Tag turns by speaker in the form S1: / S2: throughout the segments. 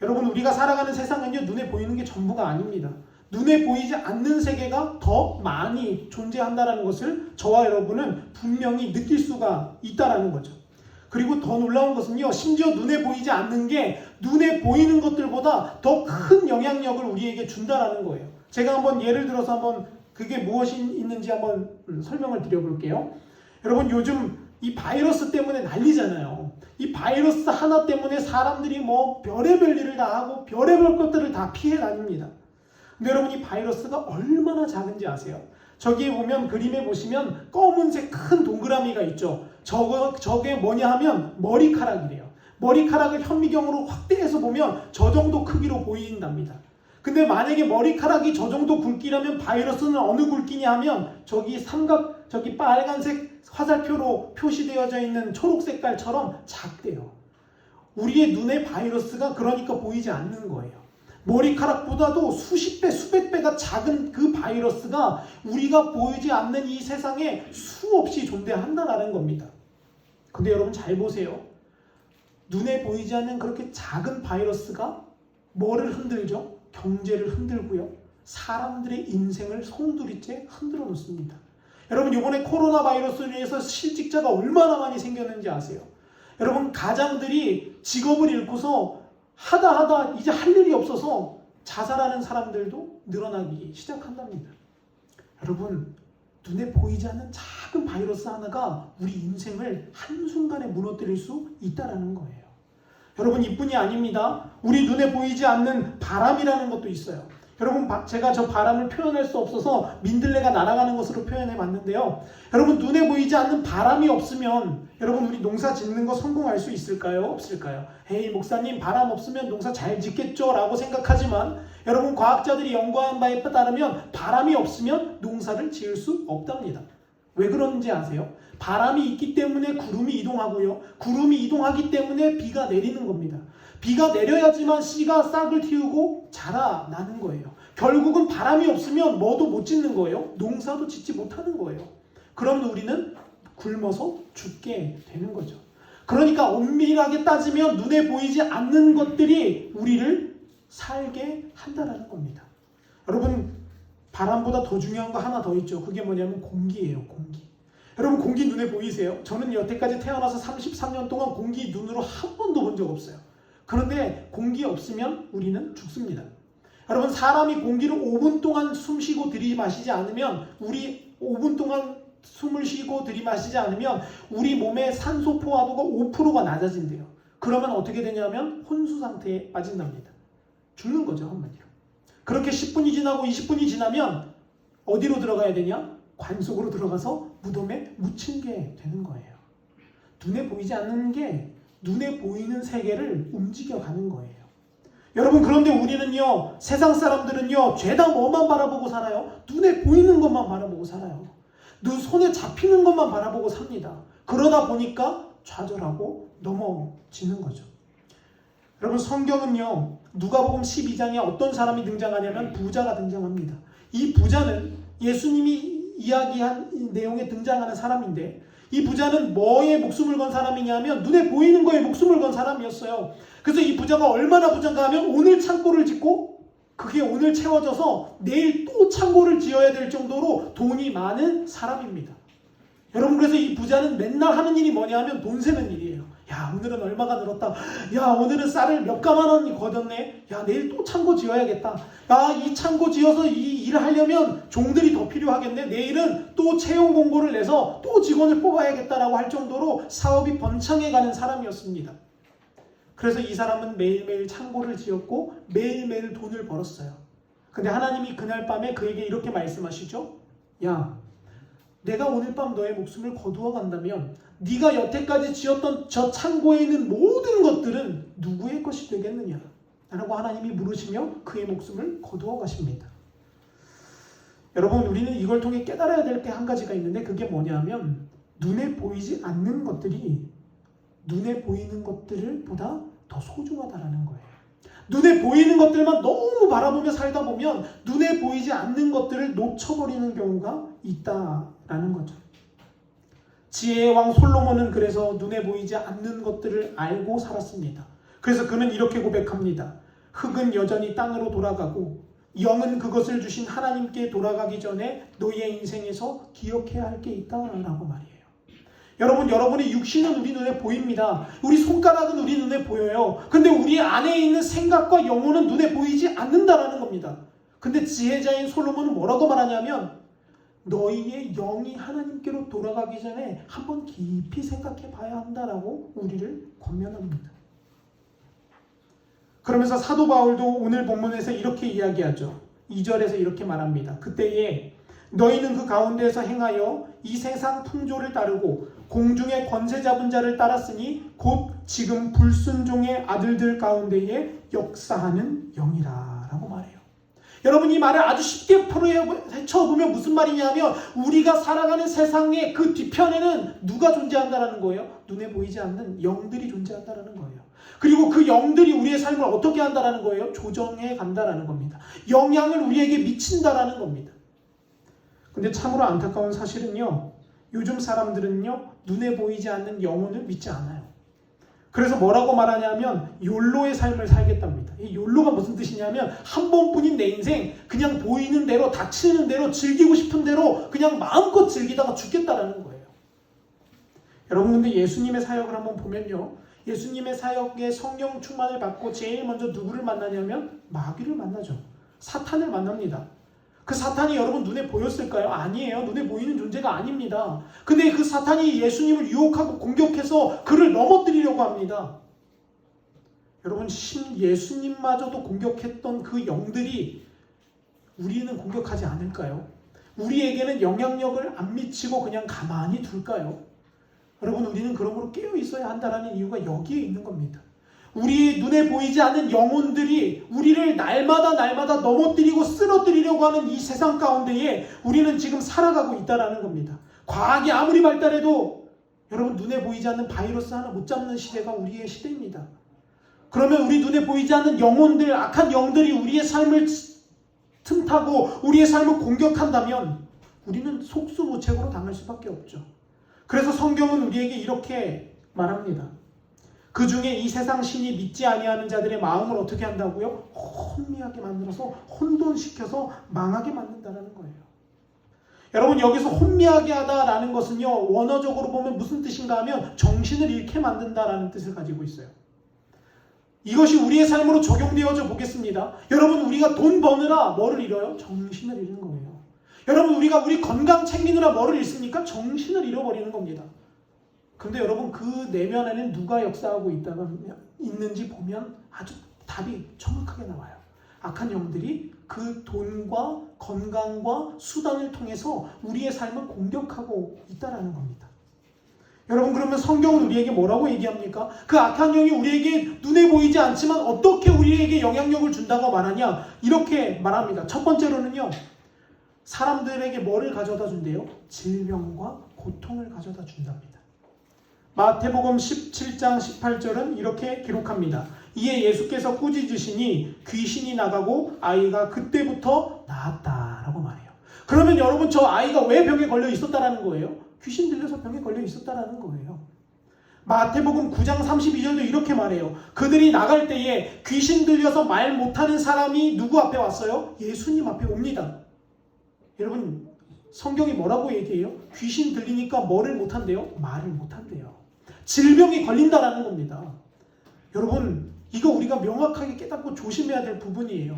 S1: 여러분, 우리가 살아가는 세상은요, 눈에 보이는 게 전부가 아닙니다. 눈에 보이지 않는 세계가 더 많이 존재한다는 것을 저와 여러분은 분명히 느낄 수가 있다는 거죠. 그리고 더 놀라운 것은요, 심지어 눈에 보이지 않는 게 눈에 보이는 것들보다 더 큰 영향력을 우리에게 준다는 거예요. 제가 한번 예를 들어서 한번 그게 무엇이 있는지 한번 설명을 드려볼게요. 여러분, 요즘 이 바이러스 때문에 난리잖아요. 이 바이러스 하나 때문에 사람들이 뭐 별의별 일을 다 하고 별의별 것들을 다 피해 다닙니다. 근데 여러분, 이 바이러스가 얼마나 작은지 아세요? 저기에 보면, 그림에 보시면 검은색 큰 동그라미가 있죠. 저게 뭐냐 하면 머리카락이래요. 머리카락을 현미경으로 확대해서 보면 저 정도 크기로 보인답니다. 근데 만약에 머리카락이 저 정도 굵기라면 바이러스는 어느 굵기냐 하면 저기 빨간색 화살표로 표시되어져 있는 초록 색깔처럼 작대요. 우리의 눈에 바이러스가 그러니까 보이지 않는 거예요. 머리카락보다도 수십 배, 수백 배가 작은 그 바이러스가 우리가 보이지 않는 이 세상에 수없이 존재한다는 겁니다. 근데 여러분 잘 보세요. 눈에 보이지 않는 그렇게 작은 바이러스가 뭐를 흔들죠? 경제를 흔들고요. 사람들의 인생을 송두리째 흔들어 놓습니다. 여러분, 이번에 코로나 바이러스로 인해서 실직자가 얼마나 많이 생겼는지 아세요? 여러분, 가장들이 직업을 잃고서 하다 이제 할 일이 없어서 자살하는 사람들도 늘어나기 시작한답니다. 여러분, 눈에 보이지 않는 작은 바이러스 하나가 우리 인생을 한순간에 무너뜨릴 수 있다는 거예요. 여러분, 이뿐이 아닙니다. 우리 눈에 보이지 않는 바람이라는 것도 있어요. 여러분, 제가 저 바람을 표현할 수 없어서 민들레가 날아가는 것으로 표현해 봤는데요. 여러분, 눈에 보이지 않는 바람이 없으면 여러분, 우리 농사 짓는 거 성공할 수 있을까요? 없을까요? 에이, 목사님, 바람 없으면 농사 잘 짓겠죠? 라고 생각하지만 여러분, 과학자들이 연구한 바에 따르면 바람이 없으면 농사를 지을 수 없답니다. 왜 그런지 아세요? 바람이 있기 때문에 구름이 이동하고요. 구름이 이동하기 때문에 비가 내리는 겁니다. 비가 내려야지만 씨가 싹을 틔우고 자라나는 거예요. 결국은 바람이 없으면 뭐도 못 짓는 거예요. 농사도 짓지 못하는 거예요. 그럼 우리는 굶어서 죽게 되는 거죠. 그러니까 엄밀하게 따지면 눈에 보이지 않는 것들이 우리를 살게 한다는 겁니다. 여러분, 바람보다 더 중요한 거 하나 더 있죠. 그게 뭐냐면 공기예요. 공기. 여러분, 공기 눈에 보이세요? 저는 여태까지 태어나서 33년 동안 공기 눈으로 한 번도 본 적 없어요. 그런데 공기 없으면 우리는 죽습니다. 여러분, 사람이 공기를 5분 동안 숨 쉬고 들이마시지 않으면 우리 5분 동안 숨을 쉬고 들이마시지 않으면 우리 몸의 산소 포화도가 5%가 낮아진대요. 그러면 어떻게 되냐면 혼수 상태에 빠진답니다. 죽는 거죠, 한마디로. 그렇게 10분이 지나고 20분이 지나면 어디로 들어가야 되냐? 관 속으로 들어가서 무덤에 묻힌게 되는 거예요. 눈에 보이지 않는 게 눈에 보이는 세계를 움직여가는 거예요. 여러분, 그런데 우리는요, 세상 사람들은요, 죄다 뭐만 바라보고 살아요? 눈에 보이는 것만 바라보고 살아요. 눈 손에 잡히는 것만 바라보고 삽니다. 그러다 보니까 좌절하고 넘어지는 거죠. 여러분, 성경은요, 누가복음 12장에 어떤 사람이 등장하냐면 부자가 등장합니다. 이 부자는 예수님이 이야기한 내용에 등장하는 사람인데, 이 부자는 뭐에 목숨을 건 사람이냐면 눈에 보이는 거에 목숨을 건 사람이었어요. 그래서 이 부자가 얼마나 부자인가 하면 오늘 창고를 짓고 그게 오늘 채워져서 내일 또 창고를 지어야 될 정도로 돈이 많은 사람입니다. 여러분, 그래서 이 부자는 맨날 하는 일이 뭐냐 하면 돈 세는 일이에요. 야, 오늘은 얼마가 늘었다. 야, 오늘은 쌀을 몇 가만 원이 거뒀네. 야, 내일 또 창고 지어야겠다. 야, 이 창고 지어서 이 일을 하려면 종들이 더 필요하겠네. 내일은 또 채용 공고를 내서 또 직원을 뽑아야겠다라고 할 정도로 사업이 번창해가는 사람이었습니다. 그래서 이 사람은 매일매일 창고를 지었고 매일매일 돈을 벌었어요. 근데 하나님이 그날 밤에 그에게 이렇게 말씀하시죠. 야, 내가 오늘 밤 너의 목숨을 거두어 간다면 네가 여태까지 지었던 저 창고에 있는 모든 것들은 누구의 것이 되겠느냐? 라고 하나님이 물으시며 그의 목숨을 거두어 가십니다. 여러분, 우리는 이걸 통해 깨달아야 될 게 한 가지가 있는데 그게 뭐냐면 눈에 보이지 않는 것들이 눈에 보이는 것들을 보다 더 소중하다라는 거예요. 눈에 보이는 것들만 너무 바라보며 살다 보면 눈에 보이지 않는 것들을 놓쳐버리는 경우가 있다라는 거죠. 지혜의 왕 솔로몬은 그래서 눈에 보이지 않는 것들을 알고 살았습니다. 그래서 그는 이렇게 고백합니다. 흙은 여전히 땅으로 돌아가고 영은 그것을 주신 하나님께 돌아가기 전에 너희의 인생에서 기억해야 할 게 있다라고 말이에요. 여러분, 여러분의 육신은 우리 눈에 보입니다. 우리 손가락은 우리 눈에 보여요. 근데 우리 안에 있는 생각과 영혼은 눈에 보이지 않는다라는 겁니다. 근데 지혜자인 솔로몬은 뭐라고 말하냐면 너희의 영이 하나님께로 돌아가기 전에 한번 깊이 생각해 봐야 한다라고 우리를 권면합니다. 그러면서 사도 바울도 오늘 본문에서 이렇게 이야기하죠. 2절에서 이렇게 말합니다. 그때에 너희는 그 가운데에서 행하여 이 세상 풍조를 따르고 공중의 권세 잡은 자를 따랐으니 곧 지금 불순종의 아들들 가운데에 역사하는 영이라 라고 말해요. 여러분, 이 말을 아주 쉽게 헤쳐보면 무슨 말이냐면 우리가 살아가는 세상의 그 뒤편에는 누가 존재한다는 거예요? 눈에 보이지 않는 영들이 존재한다는 거예요. 그리고 그 영들이 우리의 삶을 어떻게 한다는 거예요? 조정해 간다는 겁니다. 영향을 우리에게 미친다는 겁니다. 근데 참으로 안타까운 사실은요, 요즘 사람들은요 눈에 보이지 않는 영혼을 믿지 않아요. 그래서 뭐라고 말하냐면 욜로의 삶을 살겠답니다. 이 욜로가 무슨 뜻이냐면 한 번뿐인 내 인생 그냥 보이는 대로 닥치는 대로 즐기고 싶은 대로 그냥 마음껏 즐기다가 죽겠다라는 거예요. 여러분, 근데 예수님의 사역을 한번 보면요, 예수님의 사역에 성령 충만을 받고 제일 먼저 누구를 만나냐면 마귀를 만나죠. 사탄을 만납니다. 그 사탄이 여러분 눈에 보였을까요? 아니에요. 눈에 보이는 존재가 아닙니다. 근데 그 사탄이 예수님을 유혹하고 공격해서 그를 넘어뜨리려고 합니다. 여러분, 예수님마저도 공격했던 그 영들이 우리는 공격하지 않을까요? 우리에게는 영향력을 안 미치고 그냥 가만히 둘까요? 여러분, 우리는 그러므로 깨어 있어야 한다는 이유가 여기에 있는 겁니다. 우리 눈에 보이지 않는 영혼들이 우리를 날마다 넘어뜨리고 쓰러뜨리려고 하는 이 세상 가운데에 우리는 지금 살아가고 있다는 겁니다. 과학이 아무리 발달해도 여러분, 눈에 보이지 않는 바이러스 하나 못 잡는 시대가 우리의 시대입니다. 그러면 우리 눈에 보이지 않는 영혼들, 악한 영들이 우리의 삶을 틈타고 우리의 삶을 공격한다면 우리는 속수무책으로 당할 수밖에 없죠. 그래서 성경은 우리에게 이렇게 말합니다. 그 중에 이 세상 신이 믿지 아니하는 자들의 마음을 어떻게 한다고요? 혼미하게 만들어서 혼돈시켜서 망하게 만든다는 거예요. 여러분, 여기서 혼미하게 하다라는 것은요, 원어적으로 보면 무슨 뜻인가 하면 정신을 잃게 만든다라는 뜻을 가지고 있어요. 이것이 우리의 삶으로 적용되어져 보겠습니다. 여러분, 우리가 돈 버느라 뭐를 잃어요? 정신을 잃는 거예요. 여러분, 우리 건강 챙기느라 뭐를 잃습니까? 정신을 잃어버리는 겁니다. 그런데 여러분, 그 내면에는 누가 역사하고 있는지 보면 아주 답이 정확하게 나와요. 악한 영들이 그 돈과 건강과 수단을 통해서 우리의 삶을 공격하고 있다는 겁니다. 여러분, 그러면 성경은 우리에게 뭐라고 얘기합니까? 그 악한 영이 우리에게 눈에 보이지 않지만 어떻게 우리에게 영향력을 준다고 말하냐? 이렇게 말합니다. 첫 번째로는요, 사람들에게 뭐를 가져다 준대요? 질병과 고통을 가져다 준답니다. 마태복음 17장 18절은 이렇게 기록합니다. 이에 예수께서 꾸짖으시니 귀신이 나가고 아이가 그때부터 나았다라고 말해요. 그러면 여러분, 저 아이가 왜 병에 걸려 있었다라는 거예요? 귀신 들려서 병에 걸려 있었다라는 거예요. 마태복음 9장 32절도 이렇게 말해요. 그들이 나갈 때에 귀신 들려서 말 못하는 사람이 누구 앞에 왔어요? 예수님 앞에 옵니다. 여러분, 성경이 뭐라고 얘기해요? 귀신 들리니까 뭐를 못한대요? 말을 못한대요. 질병이 걸린다라는 겁니다. 여러분, 이거 우리가 명확하게 깨닫고 조심해야 될 부분이에요.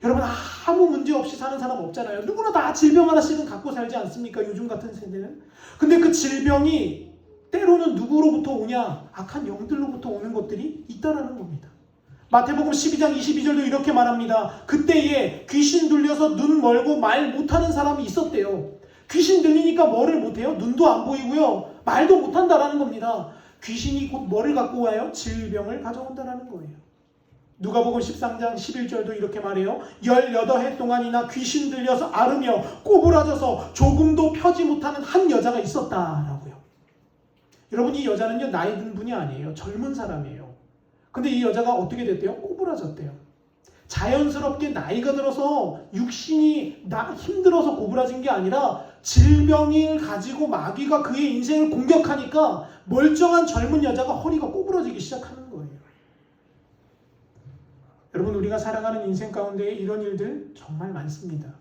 S1: 여러분, 아무 문제 없이 사는 사람 없잖아요. 누구나 다 질병 하나씩은 갖고 살지 않습니까? 요즘 같은 세대는. 근데 그 질병이 때로는 누구로부터 오냐? 악한 영들로부터 오는 것들이 있다라는 겁니다. 마태복음 12장 22절도 이렇게 말합니다. 그때에 귀신 들려서 눈 멀고 말 못하는 사람이 있었대요. 귀신 들리니까 뭐를 못해요? 눈도 안 보이고요, 말도 못한다라는 겁니다. 귀신이 곧 뭐를 갖고 와요? 질병을 가져온다라는 거예요. 누가복음 13장 11절도 이렇게 말해요. 18해 동안이나 귀신 들려서 앓으며 꼬부라져서 조금도 펴지 못하는 한 여자가 있었다라고요. 여러분, 이 여자는요, 나이 든 분이 아니에요. 젊은 사람이에요. 근데 이 여자가 어떻게 됐대요? 꼬부라졌대요. 자연스럽게 나이가 들어서 육신이 힘들어서 고부라진 게 아니라 질병을 가지고 마귀가 그의 인생을 공격하니까 멀쩡한 젊은 여자가 허리가 꼬부러지기 시작하는 거예요. 여러분, 우리가 살아가는 인생 가운데 이런 일들 정말 많습니다.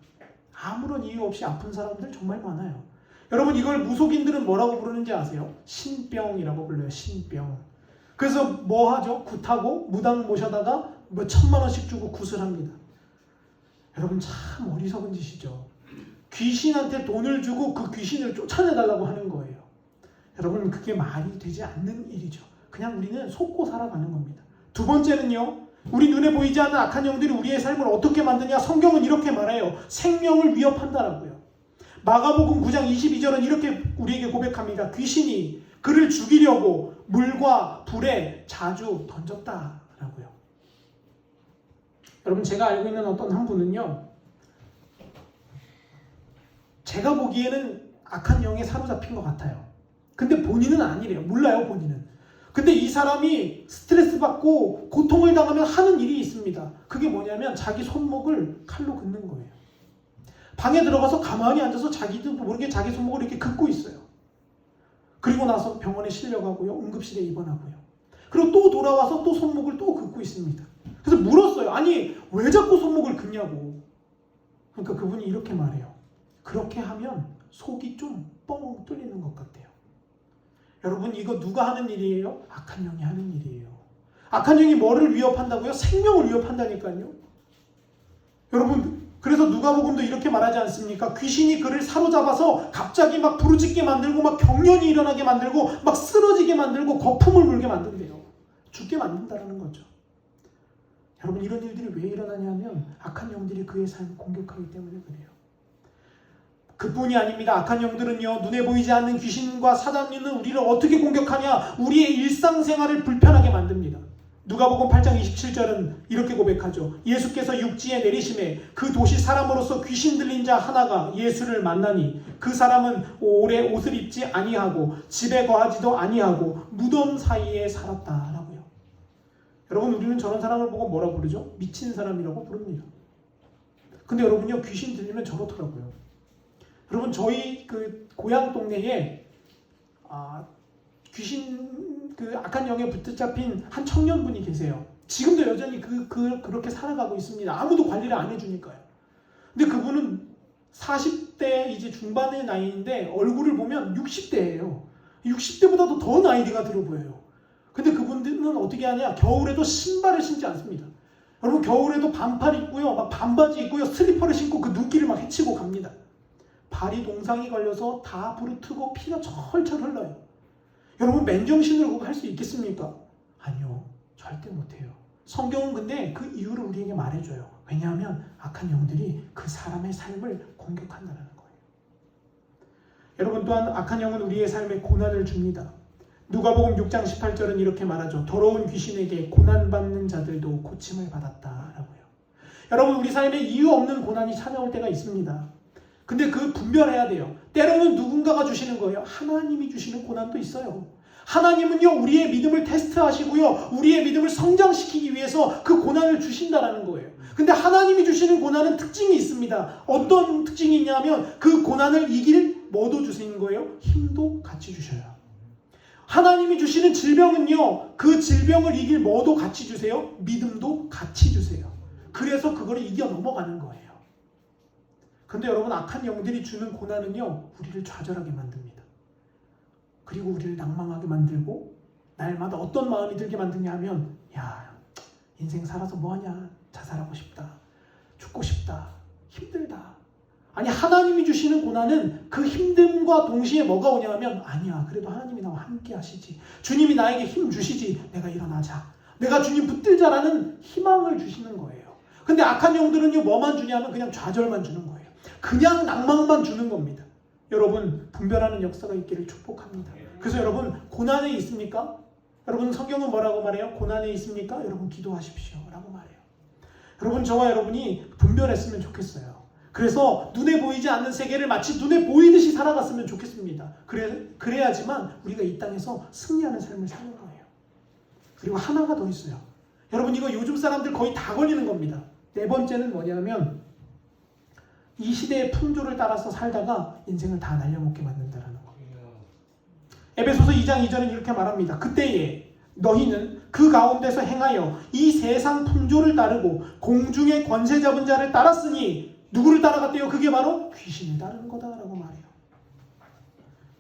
S1: 아무런 이유 없이 아픈 사람들 정말 많아요. 여러분, 이걸 무속인들은 뭐라고 부르는지 아세요? 신병이라고 불러요. 신병. 그래서 뭐 하죠? 굿하고 무당 모셔다가 뭐 1,000만 원씩 주고 굿을 합니다. 여러분, 참 어리석은 짓이죠. 귀신한테 돈을 주고 그 귀신을 쫓아내달라고 하는 거예요. 여러분, 그게 말이 되지 않는 일이죠. 그냥 우리는 속고 살아가는 겁니다. 두 번째는요, 우리 눈에 보이지 않는 악한 영들이 우리의 삶을 어떻게 만드냐? 성경은 이렇게 말해요. 생명을 위협한다라고요. 마가복음 9장 22절은 이렇게 우리에게 고백합니다. 귀신이 그를 죽이려고 물과 불에 자주 던졌다라고요. 여러분, 제가 알고 있는 어떤 한 분은요, 제가 보기에는 악한 영에 사로잡힌 것 같아요. 근데 본인은 아니래요. 몰라요, 본인은. 근데 이 사람이 스트레스 받고 고통을 당하면 하는 일이 있습니다. 그게 뭐냐면 자기 손목을 칼로 긋는 거예요. 방에 들어가서 가만히 앉아서 자기도 모르게 자기 손목을 이렇게 긋고 있어요. 그리고 나서 병원에 실려가고요. 응급실에 입원하고요. 그리고 또 돌아와서 또 손목을 또 긋고 있습니다. 그래서 물었어요. 아니, 왜 자꾸 손목을 긋냐고. 그러니까 그분이 이렇게 말해요. 그렇게 하면 속이 좀 뻥 뚫리는 것 같아요. 여러분, 이거 누가 하는 일이에요? 악한 영이 하는 일이에요. 악한 영이 뭐를 위협한다고요? 생명을 위협한다니까요. 여러분, 그래서 누가복음도 이렇게 말하지 않습니까? 귀신이 그를 사로잡아서 갑자기 막 부르짖게 만들고 막 경련이 일어나게 만들고 막 쓰러지게 만들고 거품을 물게 만든대요. 죽게 만든다는 거죠. 여러분, 이런 일들이 왜 일어나냐면 악한 영들이 그의 삶을 공격하기 때문에 그래요. 그뿐이 아닙니다. 악한 영들은요, 눈에 보이지 않는 귀신과 사단은 우리를 어떻게 공격하냐? 우리의 일상생활을 불편하게 만듭니다. 누가복음 8장 27절은 이렇게 고백하죠. 예수께서 육지에 내리심에 그 도시 사람으로서 귀신 들린 자 하나가 예수를 만나니 그 사람은 오래 옷을 입지 아니하고 집에 거하지도 아니하고 무덤 사이에 살았다라고요. 여러분, 우리는 저런 사람을 보고 뭐라고 부르죠? 미친 사람이라고 부릅니다. 근데 여러분요, 귀신 들리면 저렇더라고요. 여러분, 저희 그 고향 동네에 귀신 악한 영에 붙잡힌 한 청년분이 계세요. 지금도 여전히 그렇게 살아가고 있습니다. 아무도 관리를 안 해주니까요. 근데 그분은 40대 이제 중반의 나이인데 얼굴을 보면 60대예요. 60대보다도 더 나이가 들어 보여요. 근데 그분들은 어떻게 하냐? 겨울에도 신발을 신지 않습니다. 여러분, 겨울에도 반팔 입고요, 막 반바지 입고요, 슬리퍼를 신고 그 눈길을 막 헤치고 갑니다. 발이 동상이 걸려서 다 부르트고 피가 철철 흘러요. 여러분, 맨정신으로 그거 할 수 있겠습니까? 아니요, 절대 못해요. 성경은 근데 그 이유를 우리에게 말해줘요. 왜냐하면 악한 영들이 그 사람의 삶을 공격한다는 거예요. 여러분, 또한 악한 영은 우리의 삶에 고난을 줍니다. 누가복음 6장 18절은 이렇게 말하죠. 더러운 귀신에게 고난받는 자들도 고침을 받았다라고요. 여러분, 우리 삶에 이유 없는 고난이 찾아올 때가 있습니다. 근데 그 분별해야 돼요. 때로는 누군가가 주시는 거예요. 하나님이 주시는 고난도 있어요. 하나님은요, 우리의 믿음을 테스트하시고요, 우리의 믿음을 성장시키기 위해서 그 고난을 주신다라는 거예요. 근데 하나님이 주시는 고난은 특징이 있습니다. 어떤 특징이 있냐면 그 고난을 이길 뭐도 주시는 거예요? 힘도 같이 주셔요. 하나님이 주시는 질병은요, 그 질병을 이길 뭐도 같이 주세요? 믿음도 같이 주세요. 그래서 그걸 이겨 넘어가는 거예요. 근데 여러분, 악한 영들이 주는 고난은요, 우리를 좌절하게 만듭니다. 그리고 우리를 낭망하게 만들고 날마다 어떤 마음이 들게 만드냐 하면, 야, 인생 살아서 뭐하냐? 자살하고 싶다. 죽고 싶다. 힘들다. 아니, 하나님이 주시는 고난은 그 힘듦과 동시에 뭐가 오냐 하면, 아니야, 그래도 하나님이 나와 함께 하시지. 주님이 나에게 힘 주시지. 내가 일어나자. 내가 주님 붙들자라는 희망을 주시는 거예요. 근데 악한 영들은요, 뭐만 주냐면 그냥 좌절만 주는 거예요. 그냥 낭망만 주는 겁니다. 여러분, 분별하는 역사가 있기를 축복합니다. 그래서 여러분, 고난에 있습니까? 여러분, 성경은 뭐라고 말해요? 고난에 있습니까? 여러분, 기도하십시오 라고 말해요. 여러분, 저와 여러분이 분별했으면 좋겠어요. 그래서 눈에 보이지 않는 세계를 마치 눈에 보이듯이 살아갔으면 좋겠습니다. 그래야지만 우리가 이 땅에서 승리하는 삶을 사는 거예요. 그리고 하나가 더 있어요. 여러분, 이거 요즘 사람들 거의 다 걸리는 겁니다. 네 번째는 뭐냐면, 이 시대의 풍조를 따라서 살다가 인생을 다 날려먹게 만든다는 거예요. 에베소서 2장 2절은 이렇게 말합니다. 그때에 너희는 그 가운데서 행하여 이 세상 풍조를 따르고 공중의 권세 잡은 자를 따랐으니 누구를 따라갔대요? 그게 바로 귀신을 따르는 거다라고 말해요.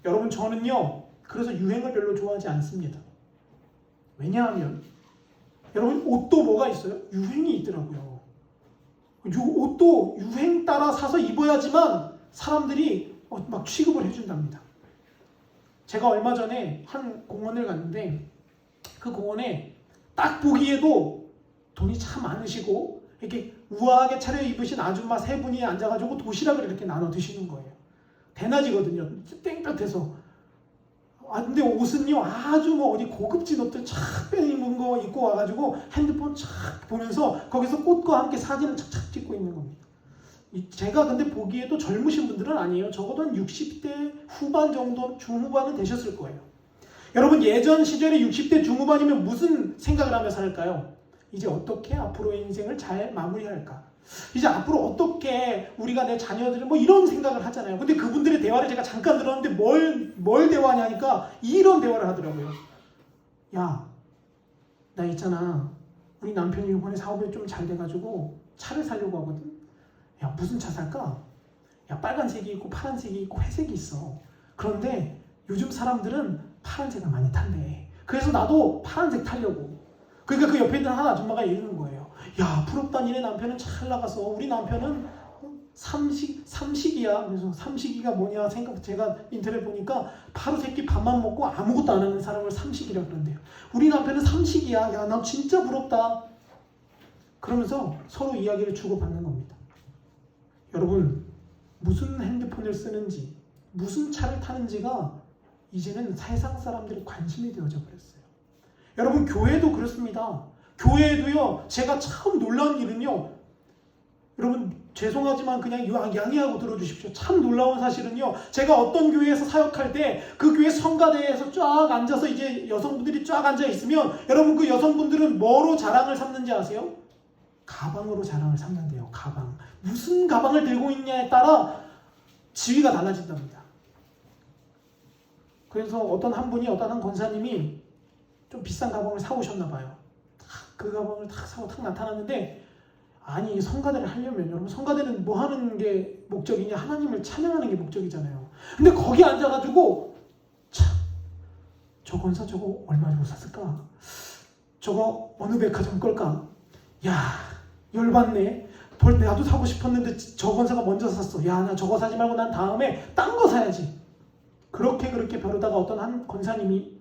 S1: 여러분, 저는요 그래서 유행을 별로 좋아하지 않습니다. 왜냐하면 여러분, 옷도 뭐가 있어요? 유행이 있더라고요. 옷도 유행 따라 사서 입어야지만 사람들이 막 취급을 해준답니다. 제가 얼마 전에 한 공원을 갔는데 그 공원에 딱 보기에도 돈이 참 많으시고 이렇게 우아하게 차려입으신 아줌마 세 분이 앉아가지고 도시락을 이렇게 나눠 드시는 거예요. 대낮이거든요. 땡볕에서. 근데 옷은요 아주 뭐 어디 고급진 옷들 착 빼입은 거 입고 와가지고 핸드폰 착 보면서 거기서 꽃과 함께 사진을 착착 찍고 있는 겁니다. 제가 근데 보기에도 젊으신 분들은 아니에요. 적어도 한 60대 후반 정도, 중후반은 되셨을 거예요. 여러분, 예전 시절에 60대 중후반이면 무슨 생각을 하며 살까요? 이제 어떻게 앞으로의 인생을 잘 마무리할까? 이제 앞으로 어떻게 우리가 내 자녀들을 뭐 이런 생각을 하잖아요. 근데 그분들의 대화를 제가 잠깐 들었는데 뭘 대화하냐니까 이런 대화를 하더라고요. 야, 나 있잖아. 우리 남편이 이번에 사업이 좀 잘 돼가지고 차를 사려고 하거든. 야, 무슨 차 살까? 야, 빨간색이 있고 파란색이 있고 회색이 있어. 그런데 요즘 사람들은 파란색을 많이 탄대. 그래서 나도 파란색 타려고. 그러니까 그 옆에 있는 한 아줌마가 이러는 거예요. 야, 부럽다. 니네 남편은 잘 나가서 우리 남편은 삼식이야. 그래서 삼식이가 뭐냐 제가 인터넷 보니까 하루 세끼 밥만 먹고 아무것도 안 하는 사람을 삼식이라 그런대요. 우리 남편은 삼식이야. 야, 나 진짜 부럽다. 그러면서 서로 이야기를 주고받는 겁니다. 여러분, 무슨 핸드폰을 쓰는지, 무슨 차를 타는지가 이제는 세상 사람들의 관심이 되어져 버렸어요. 여러분, 교회도 그렇습니다. 교회에도요, 제가 참 놀라운 일은요, 여러분 죄송하지만 그냥 양해하고 들어주십시오. 참 놀라운 사실은요, 제가 어떤 교회에서 사역할 때 그 교회 성가대에서 쫙 앉아서 이제 여성분들이 쫙 앉아 있으면 여러분, 그 여성분들은 뭐로 자랑을 삼는지 아세요? 가방으로 자랑을 삼는데요. 가방. 무슨 가방을 들고 있냐에 따라 지위가 달라진답니다. 그래서 어떤 한 권사님이 좀 비싼 가방을 사오셨나 봐요. 그 가방을 탁 사고 탁 나타났는데, 아니, 성가대를 하려면 여러분, 성가대는 뭐 하는 게 목적이냐? 하나님을 찬양하는 게 목적이잖아요. 근데 거기 앉아가지고 참, 저 권사 저거 얼마 주고 샀을까? 저거 어느 백화점 걸까? 야, 열받네. 나도 사고 싶었는데 저 권사가 먼저 샀어. 야, 나 저거 사지 말고 난 다음에 딴 거 사야지. 그렇게 벼르다가 어떤 한 권사님이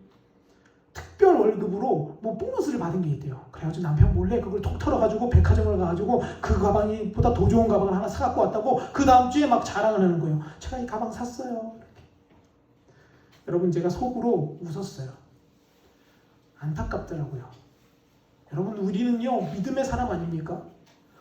S1: 특별 월급으로 뭐 보너스를 받은 게 있대요. 그래가지고 남편 몰래 그걸 톡 털어가지고 백화점을 가가지고 그 가방이 보다 더 좋은 가방을 하나 사갖고 왔다고 그 다음 주에 막 자랑을 하는 거예요. 제가 이 가방 샀어요. 이렇게. 여러분, 제가 속으로 웃었어요. 안타깝더라고요. 여러분, 우리는요 믿음의 사람 아닙니까?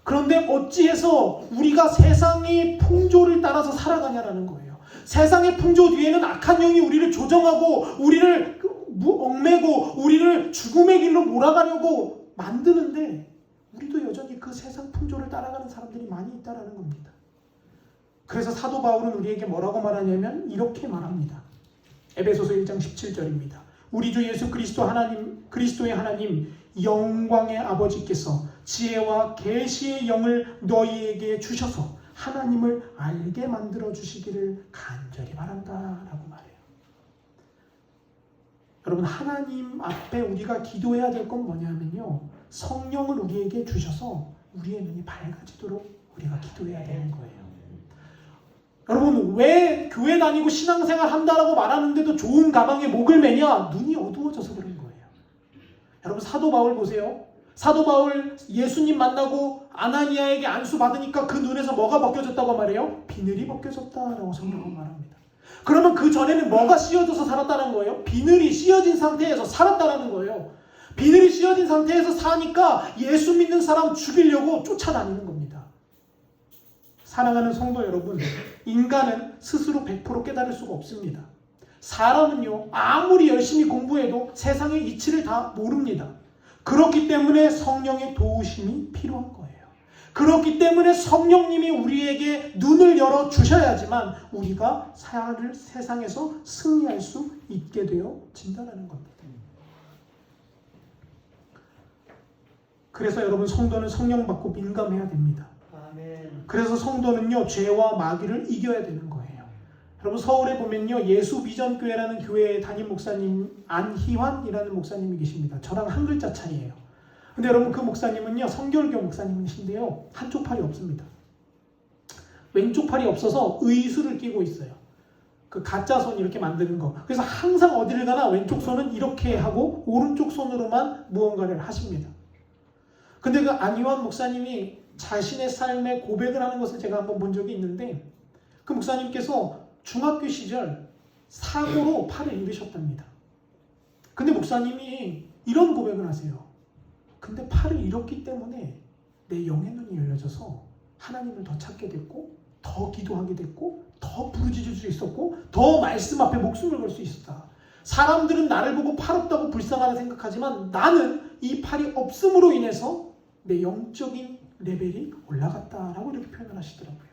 S1: 그런데 어찌해서 우리가 세상의 풍조를 따라서 살아가냐라는 거예요. 세상의 풍조 뒤에는 악한 영이 우리를 조정하고 우리를 얽매고 우리를 죽음의 길로 몰아가려고 만드는데, 우리도 여전히 그 세상 풍조를 따라가는 사람들이 많이 있다는 겁니다. 그래서 사도 바울은 우리에게 뭐라고 말하냐면 이렇게 말합니다. 에베소서 1장 17절입니다. 우리 주 예수 그리스도의 하나님 영광의 아버지께서 지혜와 계시의 영을 너희에게 주셔서 하나님을 알게 만들어 주시기를 간절히 바란다라고 말해요. 여러분, 하나님 앞에 우리가 기도해야 될 건 뭐냐면요, 성령을 우리에게 주셔서 우리의 눈이 밝아지도록 우리가 기도해야 되는 거예요. 여러분, 왜 교회 다니고 신앙생활 한다라고 말하는데도 좋은 가방에 목을 매냐? 눈이 어두워져서 그런 거예요. 여러분, 사도 바울 보세요. 사도 바울 예수님 만나고 아나니아에게 안수 받으니까 그 눈에서 뭐가 벗겨졌다고 말해요? 비늘이 벗겨졌다라고 성경은 말합니다. 그러면 그 전에는 뭐가 씌어져서 살았다는 거예요? 비늘이 씌어진 상태에서 살았다는 거예요. 비늘이 씌어진 상태에서 사니까 예수 믿는 사람 죽이려고 쫓아다니는 겁니다. 사랑하는 성도 여러분, 인간은 스스로 100% 깨달을 수가 없습니다. 사람은요, 아무리 열심히 공부해도 세상의 이치를 다 모릅니다. 그렇기 때문에 성령의 도우심이 필요한 거예요. 그렇기 때문에 성령님이 우리에게 눈을 열어 주셔야지만 우리가 세상에서 승리할 수 있게 되어진다는 겁니다. 그래서 여러분 성도는 성령 받고 민감해야 됩니다.
S2: 아멘.
S1: 그래서 성도는요 죄와 마귀를 이겨야 되는 거예요. 여러분 서울에 보면요 예수비전교회라는 교회 담임 목사님 안희환이라는 목사님이 계십니다. 저랑 한 글자 차이예요. 근데 여러분 그 목사님은요 성결교 목사님이신데요 한쪽 팔이 없습니다. 왼쪽 팔이 없어서 의수를 끼고 있어요. 그 가짜 손 이렇게 만드는 거. 그래서 항상 어디를 가나 왼쪽 손은 이렇게 하고 오른쪽 손으로만 무언가를 하십니다. 근데 그 안희환 목사님이 자신의 삶에 고백을 하는 것을 제가 한번 본 적이 있는데 그 목사님께서 중학교 시절 사고로 팔을 잃으셨답니다. 근데 목사님이 이런 고백을 하세요. 근데 팔을 잃었기 때문에 내 영의 눈이 열려져서 하나님을 더 찾게 됐고 더 기도하게 됐고 더 부르짖을 수 있었고 더 말씀 앞에 목숨을 걸 수 있었다. 사람들은 나를 보고 팔 없다고 불쌍하다 생각하지만 나는 이 팔이 없음으로 인해서 내 영적인 레벨이 올라갔다라고 이렇게 표현을 하시더라고요.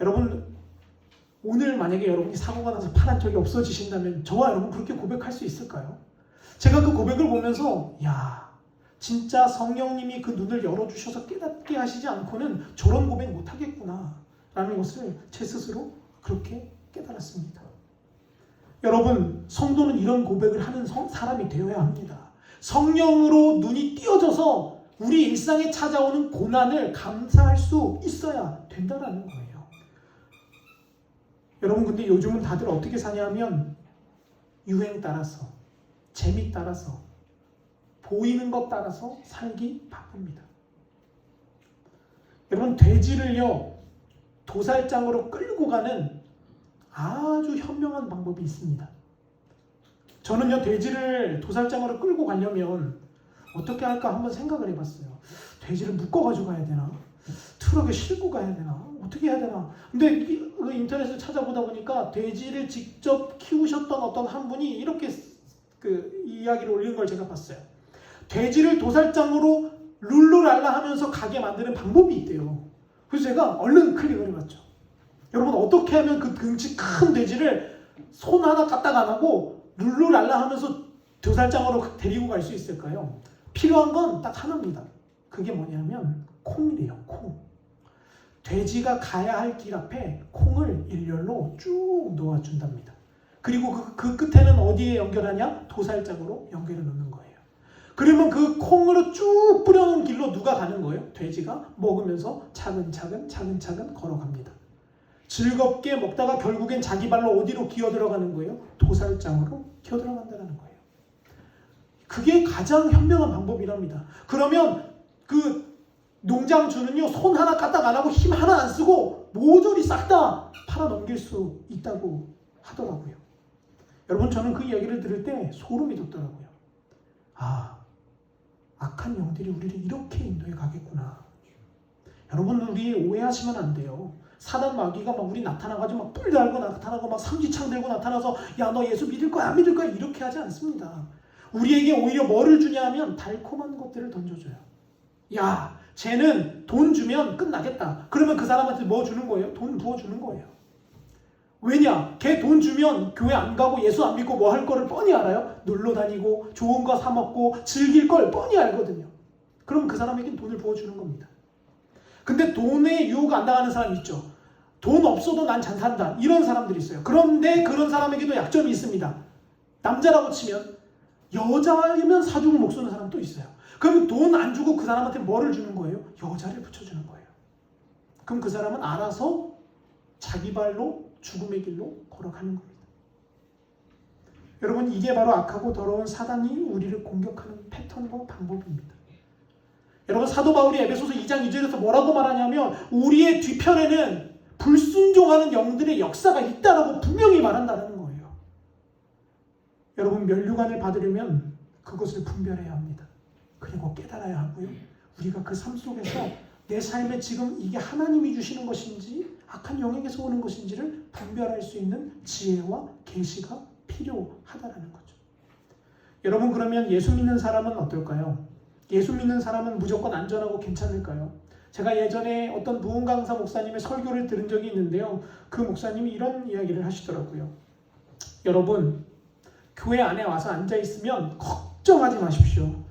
S1: 여러분 오늘 만약에 여러분이 사고가 나서 팔 한쪽이 없어지신다면 저와 여러분 그렇게 고백할 수 있을까요? 제가 그 고백을 보면서 야 진짜 성령님이 그 눈을 열어주셔서 깨닫게 하시지 않고는 저런 고백 못하겠구나 라는 것을 제 스스로 그렇게 깨달았습니다. 여러분 성도는 이런 고백을 하는 사람이 되어야 합니다. 성령으로 눈이 띄어져서 우리 일상에 찾아오는 고난을 감사할 수 있어야 된다는 거예요. 여러분 근데 요즘은 다들 어떻게 사냐면 유행 따라서 재미 따라서 보이는 것 따라서 살기 바쁩니다. 여러분 돼지를요 도살장으로 끌고 가는 아주 현명한 방법이 있습니다. 저는요 돼지를 도살장으로 끌고 가려면 어떻게 할까 한번 생각을 해봤어요. 돼지를 묶어가지고 가야 되나? 트럭에 싣고 가야 되나? 어떻게 해야 되나? 근데 그 인터넷을 찾아보다 보니까 돼지를 직접 키우셨던 어떤 한 분이 이렇게 그 이야기를 올린 걸 제가 봤어요. 돼지를 도살장으로 룰루랄라 하면서 가게 만드는 방법이 있대요. 그래서 제가 얼른 클릭을 해봤죠. 여러분 어떻게 하면 그 등치 큰 돼지를 손 하나 까딱 안 하고 룰루랄라 하면서 도살장으로 데리고 갈 수 있을까요? 필요한 건 딱 하나입니다. 그게 뭐냐면 콩이래요. 콩. 돼지가 가야 할 길 앞에 콩을 일렬로 쭉 놓아준답니다. 그리고 그 끝에는 어디에 연결하냐? 도살장으로 연결해 놓는 거예요. 그러면 그 콩으로 쭉 뿌려놓은 길로 누가 가는 거예요? 돼지가 먹으면서 차근차근 걸어갑니다. 즐겁게 먹다가 결국엔 자기 발로 어디로 기어 들어가는 거예요? 도살장으로 기어 들어간다는 거예요. 그게 가장 현명한 방법이랍니다. 그러면 그 농장주는요 손 하나 까딱 안 하고 힘 하나 안 쓰고 모조리 싹 다 팔아 넘길 수 있다고 하더라고요. 여러분 저는 그 이야기를 들을 때 소름이 돋더라고요. 아 악한 영들이 우리를 이렇게 인도해 가겠구나. 여러분 우리 오해하시면 안 돼요. 사단 마귀가 막 우리 나타나가지고 막 뿔 달고 나타나고 막 삼지창 들고 나타나서 야 너 예수 믿을 거야 안 믿을 거야 이렇게 하지 않습니다. 우리에게 오히려 뭐를 주냐 하면 달콤한 것들을 던져줘요. 야 쟤는 돈 주면 끝나겠다. 그러면 그 사람한테 뭐 주는 거예요? 돈 부어주는 거예요. 왜냐? 걔 돈 주면 교회 안 가고 예수 안 믿고 뭐 할 거를 뻔히 알아요. 놀러 다니고 좋은 거 사 먹고 즐길 걸 뻔히 알거든요. 그럼 그 사람에겐 돈을 부어주는 겁니다. 근데 돈에 유혹 안 당하는 사람이 있죠. 돈 없어도 난 잘 산다. 이런 사람들이 있어요. 그런데 그런 사람에게도 약점이 있습니다. 남자라고 치면 여자이면 사주고 목 쏘는 사람 또 있어요. 그럼 돈 안 주고 그 사람한테 뭐를 주는 거예요? 여자를 붙여주는 거예요. 그럼 그 사람은 알아서 자기 발로 죽음의 길로 걸어가는 겁니다. 여러분 이게 바로 악하고 더러운 사단이 우리를 공격하는 패턴과 방법입니다. 여러분 사도 바울이 에베소서 2장 2절에서 뭐라고 말하냐면 우리의 뒤편에는 불순종하는 영들의 역사가 있다라고 분명히 말한다는 거예요. 여러분 면류관을 받으려면 그것을 분별해야 합니다. 그리고 깨달아야 하고요. 우리가 그 삶 속에서 내 삶에 지금 이게 하나님이 주시는 것인지 악한 영에게서 오는 것인지를 분별할 수 있는 지혜와 계시가 필요하다라는 거죠. 여러분 그러면 예수 믿는 사람은 어떨까요? 예수 믿는 사람은 무조건 안전하고 괜찮을까요? 제가 예전에 어떤 부흥 강사 목사님의 설교를 들은 적이 있는데요. 그 목사님이 이런 이야기를 하시더라고요. 여러분 교회 안에 와서 앉아있으면 걱정하지 마십시오.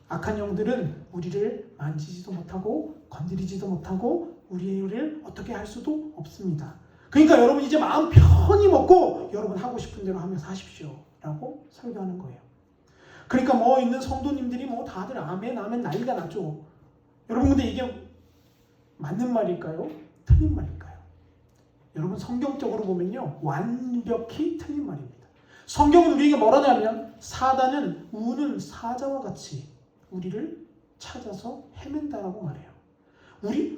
S1: 악한 영들은 우리를 만지지도 못하고 건드리지도 못하고 우리를 어떻게 할 수도 없습니다. 그러니까 여러분 이제 마음 편히 먹고 여러분 하고 싶은 대로 하며 사십시오 라고 설교하는 거예요. 그러니까 뭐 있는 성도님들이 뭐 다들 아멘 아멘 난리가 나죠. 여러분 근데 이게 맞는 말일까요? 틀린 말일까요? 여러분 성경적으로 보면요 완벽히 틀린 말입니다. 성경은 우리에게 뭐라고 하면 사단은 우는 사자와 같이 우리를 찾아서 헤맨다라고 말해요.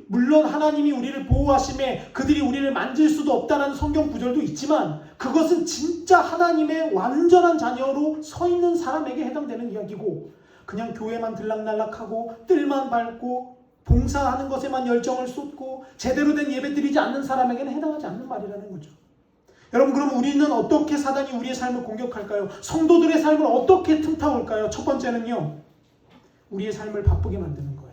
S1: 물론 하나님이 우리를 보호하심에 그들이 우리를 만질 수도 없다는 성경 구절도 있지만 그것은 진짜 하나님의 완전한 자녀로 서 있는 사람에게 해당되는 이야기고 그냥 교회만 들락날락하고 뜰만 밟고 봉사하는 것에만 열정을 쏟고 제대로 된 예배 드리지 않는 사람에게는 해당하지 않는 말이라는 거죠. 여러분 그럼 우리는 어떻게 사단이 우리의 삶을 공격할까요? 성도들의 삶을 어떻게 틈타올까요? 첫 번째는요. 우리의 삶을 바쁘게 만드는 거예요.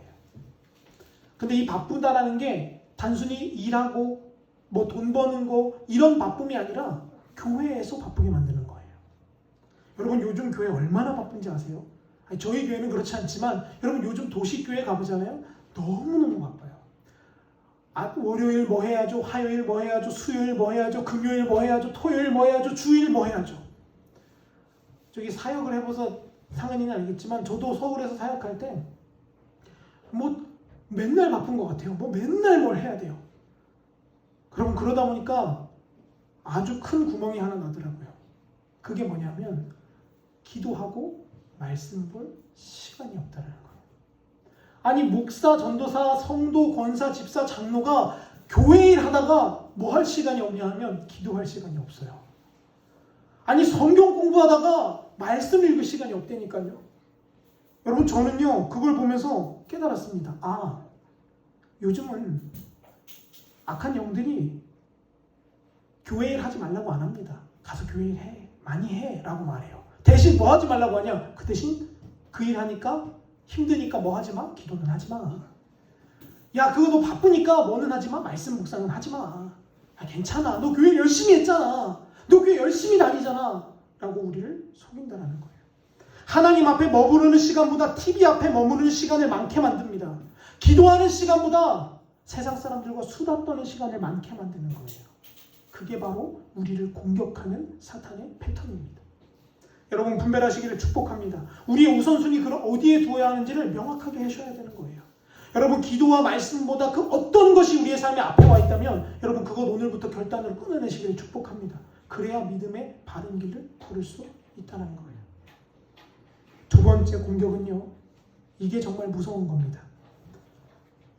S1: 근데 이 바쁘다라는 게 단순히 일하고 뭐 돈 버는 거 이런 바쁨이 아니라 교회에서 바쁘게 만드는 거예요. 여러분 요즘 교회 얼마나 바쁜지 아세요? 아니, 저희 교회는 그렇지 않지만 여러분 요즘 도시교회 가보잖아요. 너무너무 바빠요. 월요일 뭐 해야죠? 화요일 뭐 해야죠? 수요일 뭐 해야죠? 금요일 뭐 해야죠? 토요일 뭐 해야죠? 주일 뭐 해야죠? 저기 사역을 해봐서 상은이는 알겠지만 저도 서울에서 사역할 때 뭐 맨날 바쁜 것 같아요. 뭐 맨날 뭘 해야 돼요. 그럼 그러다 보니까 아주 큰 구멍이 하나 나더라고요. 그게 뭐냐면 기도하고 말씀 볼 시간이 없다는 거예요. 아니 목사, 전도사, 성도, 권사, 집사, 장로가 교회 일 하다가 뭐 할 시간이 없냐 하면 기도할 시간이 없어요. 아니 성경 공부하다가 말씀 읽을 시간이 없다니까요. 여러분 저는요 그걸 보면서 깨달았습니다. 아 요즘은 악한 영들이 교회 일 하지 말라고 안 합니다. 가서 교회 일 해. 많이 해 라고 말해요. 대신 뭐 하지 말라고 하냐? 그 대신 그 일 하니까 힘드니까 뭐 하지 마? 기도는 하지 마. 야 그거 너 바쁘니까 뭐는 하지 마? 말씀 묵상은 하지 마. 야, 괜찮아. 너 교회 열심히 했잖아. 너 교회 열심히 다니잖아. 라고 우리를 속인다는 거예요. 하나님 앞에 머무르는 시간보다 TV 앞에 머무르는 시간을 많게 만듭니다. 기도하는 시간보다 세상 사람들과 수다 떠는 시간을 많게 만드는 거예요. 그게 바로 우리를 공격하는 사탄의 패턴입니다. 여러분 분별하시기를 축복합니다. 우리의 우선순위 어디에 두어야 하는지를 명확하게 하셔야 되는 거예요. 여러분 기도와 말씀보다 그 어떤 것이 우리의 삶에 앞에 와 있다면 여러분 그것 오늘부터 결단을 끊어내시기를 축복합니다. 그래야 믿음의 바른 길을 걸을 수 있다는 거예요. 두 번째 공격은요. 이게 정말 무서운 겁니다.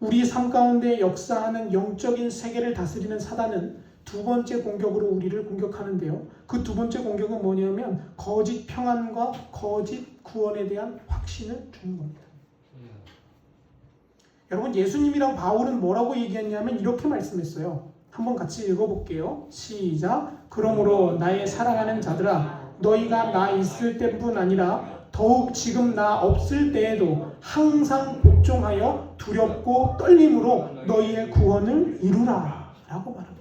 S1: 우리 삶 가운데 역사하는 영적인 세계를 다스리는 사단은 두 번째 공격으로 우리를 공격하는데요. 그 두 번째 공격은 뭐냐면 거짓 평안과 거짓 구원에 대한 확신을 주는 겁니다. 여러분 예수님이랑 바울은 뭐라고 얘기했냐면 이렇게 말씀했어요. 한번 같이 읽어볼게요. 시작. 그러므로 나의 사랑하는 자들아 너희가 나 있을 때뿐 아니라 더욱 지금 나 없을 때에도 항상 복종하여 두렵고 떨림으로 너희의 구원을 이루라 라고 말합니다.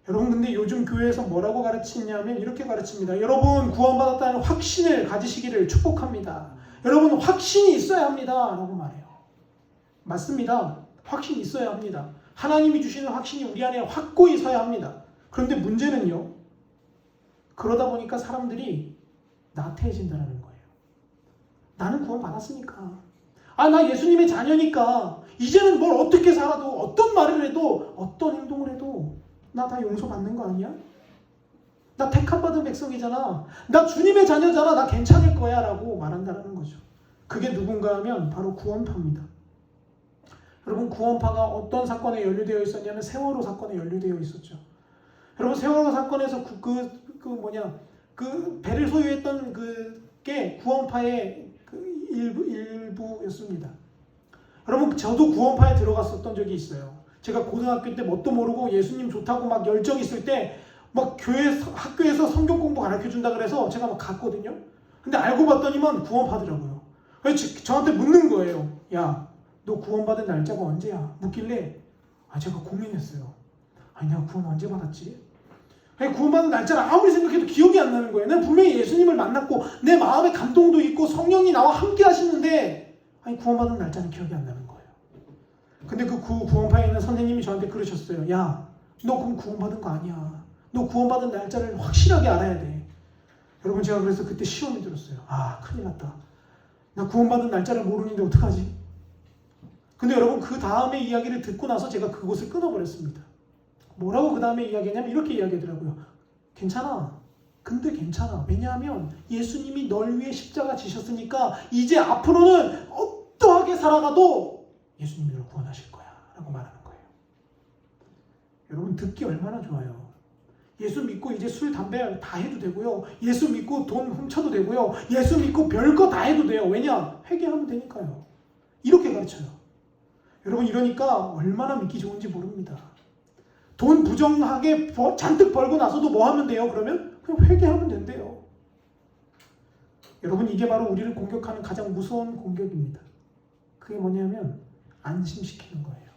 S1: 여러분 근데 요즘 교회에서 뭐라고 가르치냐면 이렇게 가르칩니다. 여러분 구원받았다는 확신을 가지시기를 축복합니다. 여러분 확신이 있어야 합니다 라고 말해요. 맞습니다. 확신이 있어야 합니다. 하나님이 주시는 확신이 우리 안에 확고히 서야 합니다. 그런데 문제는요. 그러다 보니까 사람들이 나태해진다는 거예요. 나는 구원받았으니까. 나 예수님의 자녀니까 이제는 뭘 어떻게 살아도 어떤 말을 해도 어떤 행동을 해도 나 다 용서받는 거 아니야? 나 택함받은 백성이잖아. 나 주님의 자녀잖아. 나 괜찮을 거야 라고 말한다는 거죠. 그게 누군가 하면 바로 구원파입니다. 여러분 구원파가 어떤 사건에 연루되어 있었냐면 세월호 사건에 연루되어 있었죠. 여러분 세월호 사건에서 그 배를 소유했던 그게 구원파의 그 일부였습니다. 여러분 저도 구원파에 들어갔었던 적이 있어요. 제가 고등학교 때 뭣도 모르고 예수님 좋다고 막 열정 있을 때 막 학교에서 성경 공부 가르쳐 준다 그래서 제가 막 갔거든요. 근데 알고 봤더니만 구원파더라고요. 그래서 저한테 묻는 거예요. 야, 너 구원받은 날짜가 언제야? 묻길래 제가 고민했어요. 아니 내가 구원 언제 받았지? 구원받은 날짜를 아무리 생각해도 기억이 안 나는 거예요. 내가 분명히 예수님을 만났고 내 마음에 감동도 있고 성령이 나와 함께 하시는데 구원받은 날짜는 기억이 안 나는 거예요. 근데 그 구원파에 있는 선생님이 저한테 그러셨어요. 야, 너 그럼 구원받은 거 아니야. 너 구원받은 날짜를 확실하게 알아야 돼. 여러분, 제가 그래서 그때 시험이 들었어요. 아, 큰일 났다. 나 구원받은 날짜를 모르는데 어떡하지? 근데 여러분, 그 다음에 이야기를 듣고 나서 제가 그곳을 끊어버렸습니다. 뭐라고 그 다음에 이야기하냐면 이렇게 이야기하더라고요. 괜찮아. 근데 괜찮아. 왜냐하면 예수님이 널 위해 십자가 지셨으니까 이제 앞으로는 어떠하게 살아가도 예수님이 널 구원하실 거야 라고 말하는 거예요. 여러분, 듣기 얼마나 좋아요. 예수 믿고 이제 술, 담배 다 해도 되고요. 예수 믿고 돈 훔쳐도 되고요. 예수 믿고 별거 다 해도 돼요. 왜냐? 회개하면 되니까요. 이렇게 가르쳐요. 여러분, 이러니까 얼마나 믿기 좋은지 모릅니다. 돈 부정하게 잔뜩 벌고 나서도 뭐 하면 돼요? 그러면 그냥 회개하면 된대요. 여러분, 이게 바로 우리를 공격하는 가장 무서운 공격입니다. 그게 뭐냐면 안심시키는 거예요.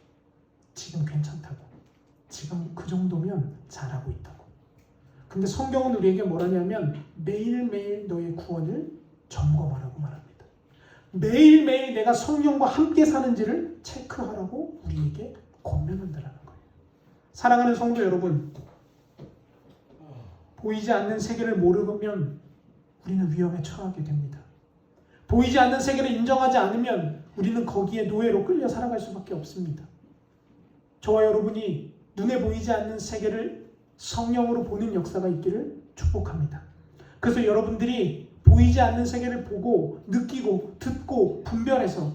S1: 지금 괜찮다고. 지금 그 정도면 잘하고 있다고. 근데 성경은 우리에게 뭐라냐면 매일매일 너의 구원을 점검하라고 말합니다. 매일매일 내가 성령과 함께 사는지를 체크하라고 우리에게 권면한다라는 거예요. 사랑하는 성도 여러분, 보이지 않는 세계를 모르면 우리는 위험에 처하게 됩니다. 보이지 않는 세계를 인정하지 않으면 우리는 거기에 노예로 끌려 살아갈 수밖에 없습니다. 저와 여러분이 눈에 보이지 않는 세계를 성령으로 보는 역사가 있기를 축복합니다. 그래서 여러분들이 보이지 않는 세계를 보고 느끼고 듣고 분별해서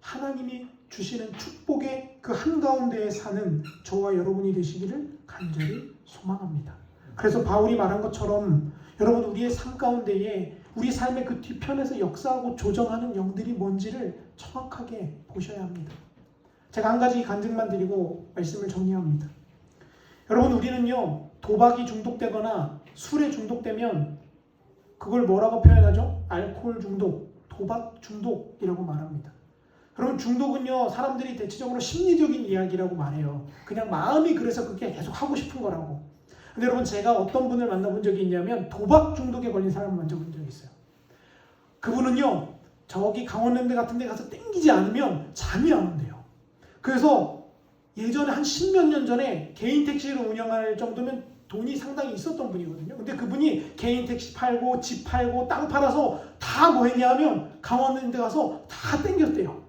S1: 하나님이 주시는 축복의 그 한가운데에 사는 저와 여러분이 되시기를 간절히 소망합니다. 그래서 바울이 말한 것처럼 여러분, 우리의 삶 가운데에 우리 삶의 그 뒤편에서 역사하고 조정하는 영들이 뭔지를 정확하게 보셔야 합니다. 제가 한 가지 간증만 드리고 말씀을 정리합니다. 여러분, 우리는요, 도박이 중독되거나 술에 중독되면 그걸 뭐라고 표현하죠? 알코올 중독, 도박 중독이라고 말합니다. 여러분, 중독은요, 사람들이 대체적으로 심리적인 이야기라고 말해요. 그냥 마음이 그래서 그게 계속 하고 싶은 거라고. 근데 여러분, 제가 어떤 분을 만나본 적이 있냐면 도박 중독에 걸린 사람을 만져본 적이 있어요. 그분은요, 저기 강원랜드 같은 데 가서 땡기지 않으면 잠이 안 온대요. 그래서 예전에 한 10몇 년 전에 개인 택시를 운영할 정도면 돈이 상당히 있었던 분이거든요. 근데 그분이 개인 택시 팔고 집 팔고 땅 팔아서 다 뭐 했냐면 강원랜드 가서 다 땡겼대요.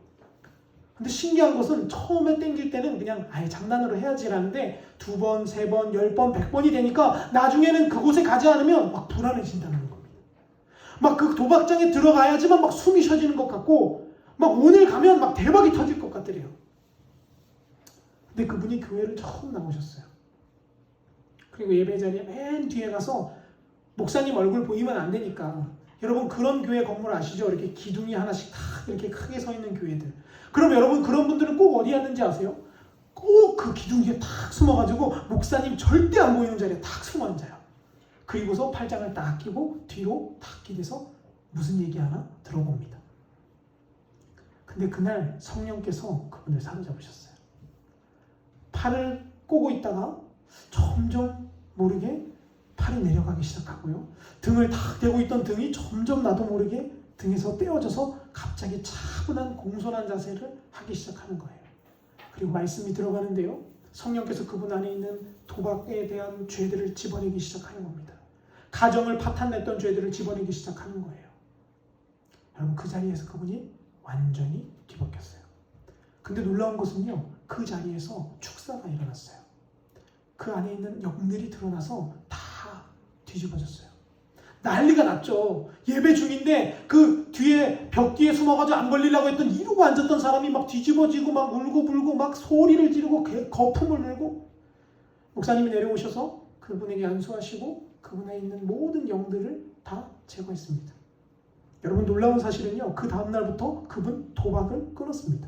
S1: 근데 신기한 것은 처음에 땡길 때는 그냥 아예 장난으로 해야지라는데 2번, 3번, 10번, 100번이 되니까 나중에는 그곳에 가지 않으면 막 불안해진다는 겁니다. 막 그 도박장에 들어가야지만 막 숨이 쉬어지는 것 같고 막 오늘 가면 막 대박이 터질 것 같더래요. 근데 그분이 교회를 처음 나오셨어요. 그리고 예배 자리에 맨 뒤에 가서 목사님 얼굴 보이면 안 되니까, 여러분 그런 교회 건물 아시죠? 이렇게 기둥이 하나씩 탁 이렇게 크게 서 있는 교회들. 그럼 여러분 그런 분들은 꼭 어디 앉는지 아세요? 꼭 그 기둥 뒤에 탁 숨어가지고 목사님 절대 안 보이는 자리에 탁 숨어 앉아요. 그리고서 팔짱을 딱 끼고 뒤로 탁 기대서 무슨 얘기 하나 들어봅니다. 근데 그날 성령께서 그분을 사로잡으셨어요. 팔을 꼬고 있다가 점점 모르게 팔이 내려가기 시작하고요. 등을 탁 대고 있던 등이 점점 나도 모르게 등에서 떼어져서 갑자기 차분한 공손한 자세를 하기 시작하는 거예요. 그리고 말씀이 들어가는데요. 성령께서 그분 안에 있는 도박에 대한 죄들을 집어내기 시작하는 겁니다. 가정을 파탄냈던 죄들을 집어내기 시작하는 거예요. 여러분 그 자리에서 그분이 완전히 뒤바뀌었어요. 근데 놀라운 것은요. 그 자리에서 축사가 일어났어요. 그 안에 있는 영들이 드러나서 다 뒤집어졌어요. 난리가 났죠. 예배 중인데 그 뒤에 벽 뒤에 숨어가지고 안 걸리려고 했던 이러고 앉았던 사람이 막 뒤집어지고 막 울고 불고 막 소리를 지르고 거품을 물고, 목사님이 내려오셔서 그분에게 안수하시고 그분에 있는 모든 영들을 다 제거했습니다. 여러분 놀라운 사실은요. 그 다음날부터 그분 도박을 끊었습니다.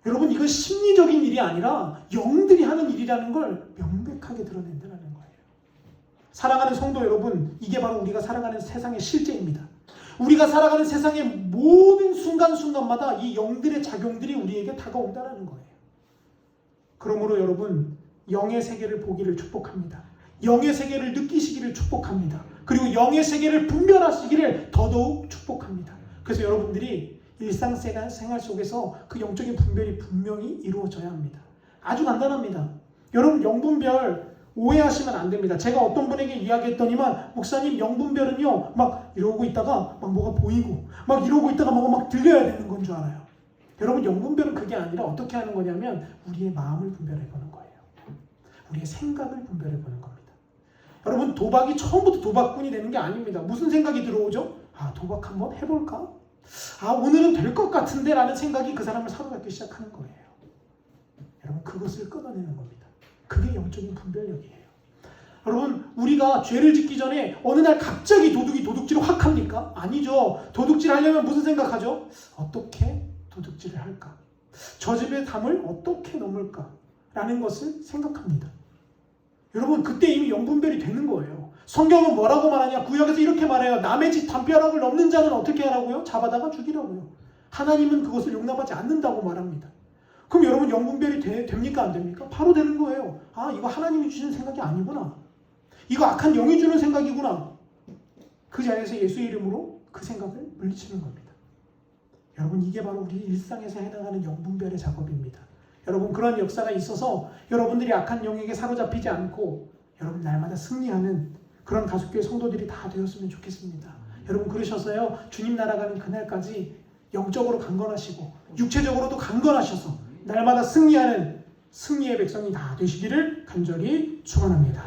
S1: 여러분 이건 심리적인 일이 아니라 영들이 하는 일이라는 걸 명백하게 드러낸다는 거예요. 사랑하는 성도 여러분, 이게 바로 우리가 살아가는 세상의 실제입니다. 우리가 살아가는 세상의 모든 순간순간마다 이 영들의 작용들이 우리에게 다가온다는 거예요. 그러므로 여러분, 영의 세계를 보기를 축복합니다. 영의 세계를 느끼시기를 축복합니다. 그리고 영의 세계를 분별하시기를 더더욱 축복합니다. 그래서 여러분들이 일상생활 속에서 그 영적인 분별이 분명히 이루어져야 합니다. 아주 간단합니다. 여러분 영분별 오해하시면 안 됩니다. 제가 어떤 분에게 이야기했더니만 목사님 영분별은요 막 이러고 있다가 막 뭐가 보이고 막 이러고 있다가 뭐가 막 들려야 되는 건 줄 알아요. 여러분 영분별은 그게 아니라 어떻게 하는 거냐면 우리의 마음을 분별해 보는 거예요. 우리의 생각을 분별해 보는 겁니다. 여러분 도박이 처음부터 도박꾼이 되는 게 아닙니다. 무슨 생각이 들어오죠? 아 도박 한번 해볼까? 아 오늘은 될 것 같은데 라는 생각이 그 사람을 사로잡기 시작하는 거예요. 여러분 그것을 끊어내는 겁니다. 그게 영적인 분별력이에요. 여러분 우리가 죄를 짓기 전에 어느 날 갑자기 도둑이 도둑질을 확 합니까? 아니죠. 도둑질 하려면 무슨 생각하죠? 어떻게 도둑질을 할까? 저 집의 담을 어떻게 넘을까? 라는 것을 생각합니다. 여러분 그때 이미 영분별이 되는 거예요. 성경은 뭐라고 말하냐? 구약에서 이렇게 말해요. 남의 집 담벼락을 넘는 자는 어떻게 하라고요? 잡아다가 죽이라고요. 하나님은 그것을 용납하지 않는다고 말합니다. 그럼 여러분 영분별이 됩니까? 안 됩니까? 바로 되는 거예요. 아 이거 하나님이 주시는 생각이 아니구나. 이거 악한 영이 주는 생각이구나. 그 자리에서 예수의 이름으로 그 생각을 물리치는 겁니다. 여러분 이게 바로 우리 일상에서 해당하는 영분별의 작업입니다. 여러분 그런 역사가 있어서 여러분들이 악한 영에게 사로잡히지 않고 여러분 날마다 승리하는 그런 가족교회 성도들이 다 되었으면 좋겠습니다. 여러분 그러셔서요 주님 나라 가는 그날까지 영적으로 강건하시고 육체적으로도 강건하셔서 날마다 승리하는 승리의 백성이 다 되시기를 간절히 축원합니다.